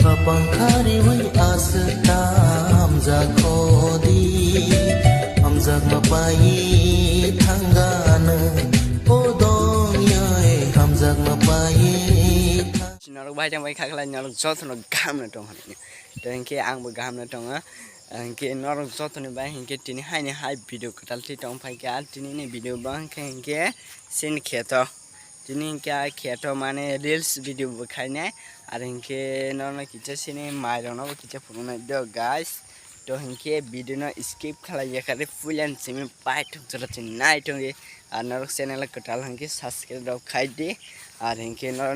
Kapang kariway asam zakodi amzak mapai thanggana odong yai amzak mapai Nó bay trong bay khác là nó gió nó gam nó trong hẳn đến cái ăn bữa gam nó trong á cái nó gió nó bay hình cái tin hai video cái tal trong phải cái tin này video bang cái xin khét to tin cái khét to mane reels video khai nè cái nó kita sini mai nó kita phun nó do guys to hình cái video nó skip khai ya cái full and semi part cho nó tin này trong cái nó channel cái tal hình cái subscribe đó khai đi cái nó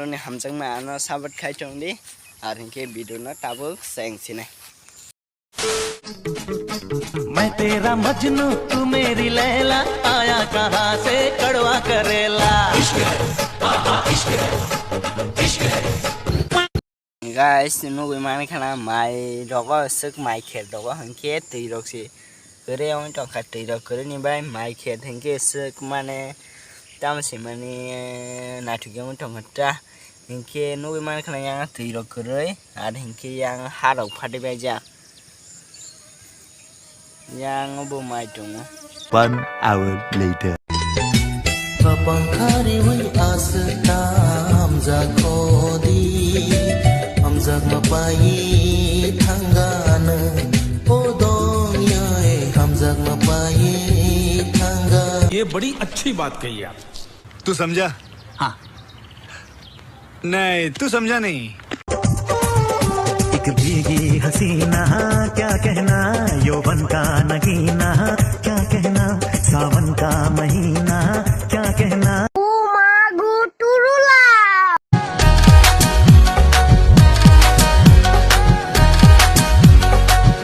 này hầm trắng mà nó sao vật khai trong đi cái video nó ta bước sang xin này मैं तेरा मजनू तू मेरी लैला आया कहाँ से कड़वा करेला guys nó bị mang cái nào mày đó có sức mày khét đó có hàng khét thì được gì cứ đây ông cho khát thì được cứ đi bay mày khét hàng cái sức mà này tao sẽ mà này nãy trước ông trong hết ra hàng cái nó bị mang cái này thì được cứ đấy hàng cái yang hát được phát đi bây giờ yang bu mai trung 1 hour later Kapang kariway asam zakodi amzak mapai thanggana odong yai amzak mapai thanggana ये बड़ी अच्छी बात कही आप तू समझा हाँ नहीं तू समझा नहीं एक भीगी हसीना क्या कहना यौवन का नगीना क्या कहना सावन का महीना क्या कहना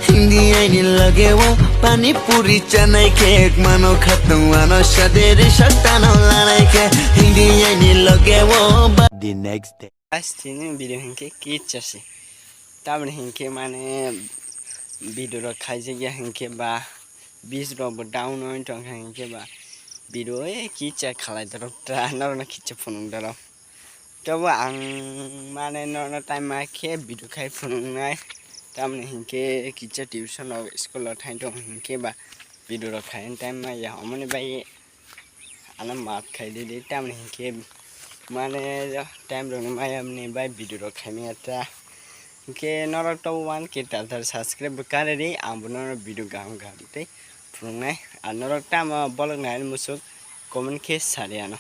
हिंदी आईने लगे वो पानी पूरी चनाई केक मानो खत्म मानो शदेरी शक्तानो लानाई के हिंदी आईने लगे वो the next day guys ini video hình cái chasi tao mình hình cái mà này video rồi khai ra cái hình cái ba bis rồi bật down nó trong hình cái ba video ấy kỹ cha khai được ra nó kỹ cha phun được đâu cho bạn mà này nó time mà cái video khai phun này tao mình hình cái kỹ cha tuition ở school ở thành trong hình cái ba video rồi khai time mà giờ họ mới bay anh mà khai đi tao mình hình cái mà này time rồi mà em này bay video rồi khai mình ra cái nó là tàu one cái tal tal subscribe cái đấy anh muốn nó video gam gam đấy, phun này, anh nó là tam bảo lần này một số comment cái sao đấy anh